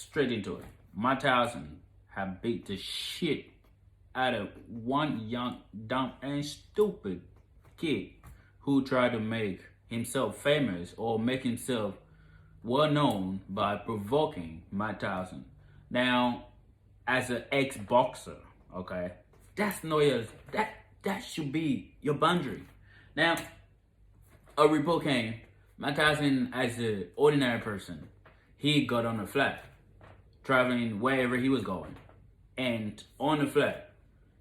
straight into it. Mike Tyson have beat the shit out of one young, dumb, and stupid kid who tried to make himself famous or make himself well known by provoking Mike Tyson. Now, as an ex boxer, okay, that's no your that should be your boundary. Now, a report came. Mike Tyson, as an ordinary person, he got on a flat, traveling wherever he was going, and on the flat,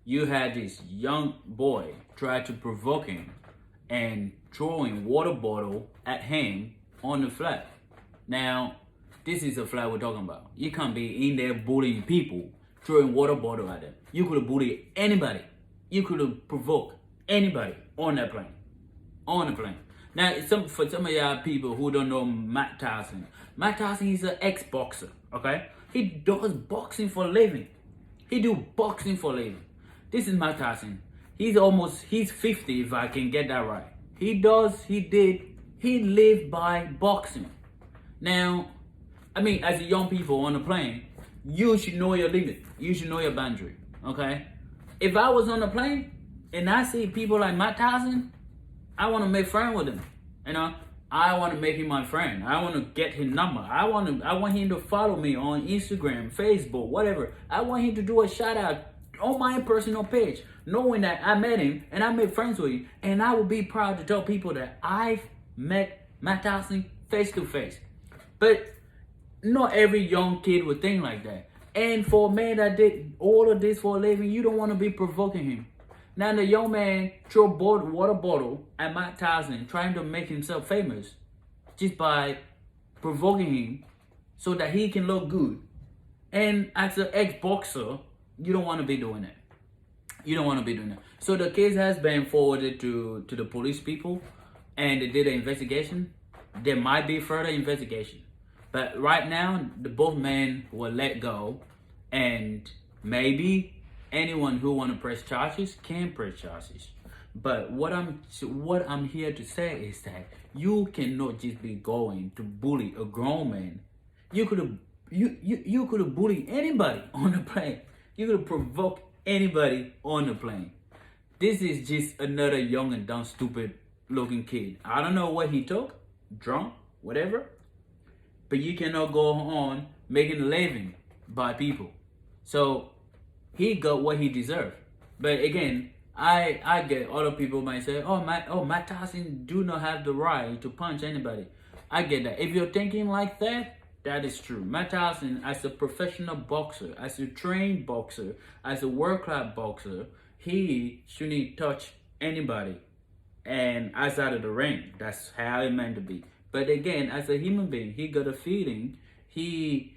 you had this young boy try to provoke him and throwing water bottle at him on the flat. Now, this is a flat we're talking about. You can't be in there bullying people, throwing water bottle at them. You could have bullied anybody. You could have provoked anybody on that plane. On the plane. Now, for some of y'all people who don't know Mike Tyson is an ex-boxer, okay? He does boxing for a living. He do boxing for a living. This is Mike Tyson. He's 50 if I can get that right. He lived by boxing. Now, I mean, as a young people on the plane, you should know your limit. You should know your boundary, okay? If I was on the plane and I see people like Mike Tyson, I want to make friends with him. You know, I want to make him my friend. I want to get his number. I want him to follow me on Instagram, Facebook, whatever. I want him to do a shout out on my personal page, knowing that I met him and I made friends with him, and I will be proud to tell people that I've met Mike Tyson face to face. But not every young kid would think like that. And for a man that did all of this for a living, you don't want to be provoking him. Now the young man threw a water bottle at Mike Tyson, trying to make himself famous just by provoking him so that he can look good. And as an ex-boxer, you don't want to be doing that. You don't want to be doing that. So the case has been forwarded to the police people, and they did an investigation. There might be further investigation. But right now, the both men were let go, and maybe anyone who want to press charges can press charges. But what I'm here to say is that you cannot just be going to bully a grown man. You could have bullied anybody on the plane. You could have provoked anybody on the plane. This is just another young and dumb, stupid looking kid. I don't know what he took, drunk, whatever. But you cannot go on making a living by people. So he got what he deserved. But again, I get other people might say, Mike Tyson do not have the right to punch anybody. I get that. If you're thinking like that, that is true. Mike Tyson, as a professional boxer, as a trained boxer, as a world-class boxer, he shouldn't touch anybody and outside of the ring. That's how it meant to be. But again, as a human being, he got a feeling. He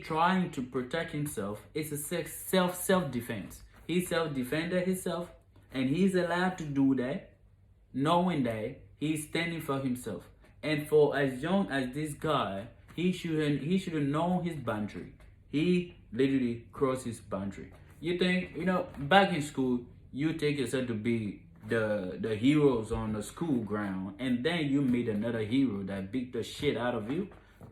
trying to protect himself. It's a self-defense. He self-defended himself, and he's allowed to do that, knowing that he's standing for himself. And for as young as this guy, he should have known his boundary. He literally crossed his boundary. You think, back in school, you take yourself to be the heroes on the school ground, and then you meet another hero that beat the shit out of you.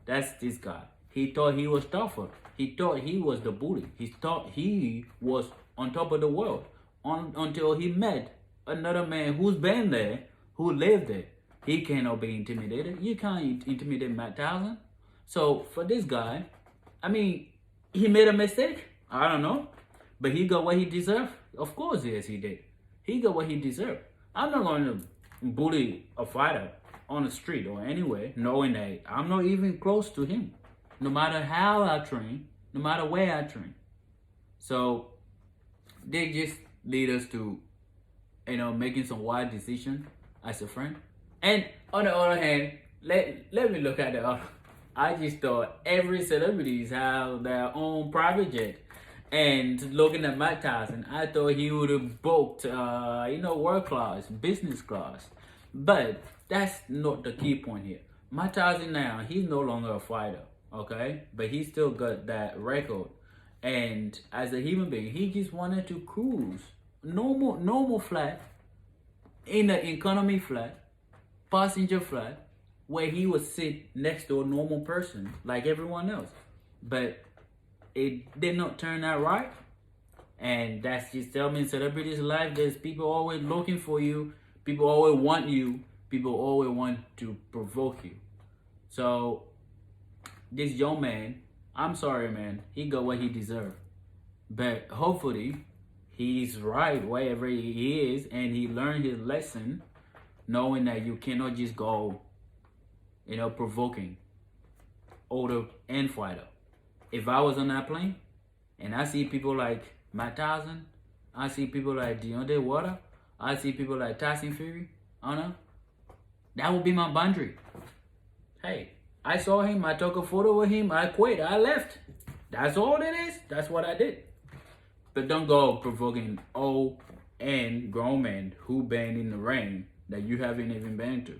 That's this guy. He thought he was tougher. He thought he was the bully. He thought he was on top of the world until he met another man who's been there, who lived there. He cannot be intimidated. You can't intimidate Mike Tyson. So for this guy, I mean, he made a mistake. I don't know. But he got what he deserved. Of course, yes, he did. He got what he deserved. I'm not going to bully a fighter on the street or anywhere, knowing that I'm not even close to him. No matter how I train, no matter where I train. So they just lead us to, making some wise decisions as a friend. And on the other hand, let me look at the other. I just thought every celebrities have their own private jet. And looking at Mike Tyson, I thought he would have booked, world class, business class. But that's not the key point here. Mike Tyson now, he's no longer a fighter, okay? But he still got that record. And as a human being, he just wanted to cruise. Normal flight, in the economy flight, passenger flight, where he would sit next to a normal person like everyone else. but it did not turn out right. And that's just tell me in celebrities' life, there's people always looking for you, people always want you, people always want to provoke you. So this young man, I'm sorry, man, he got what he deserved. But hopefully he's right wherever he is and he learned his lesson, knowing that you cannot just go, provoking older and fighter. If I was on that plane and I see people like Matt Tyson, I see people like Deontay Wilder, I see people like Tyson Fury, that would be my boundary. Hey, I saw him, I took a photo with him, I quit, I left. That's all it is. That's what I did. But don't go provoking old and grown men who been in the ring that you haven't even been to.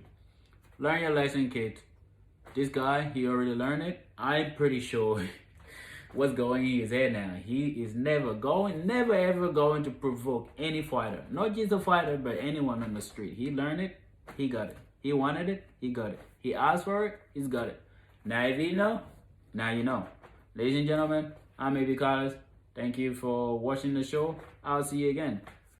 Learn your lesson, kids. This guy, he already learned it. I'm pretty sure what's going in his head now. He is never ever going to provoke any fighter. Not just a fighter, but anyone on the street. He learned it, he got it. He wanted it, he got it. He asked for it, he's got it. Now if you know, now you know. Ladies and gentlemen, I'm A.B. Carlos. Thank you for watching the show. I'll see you again.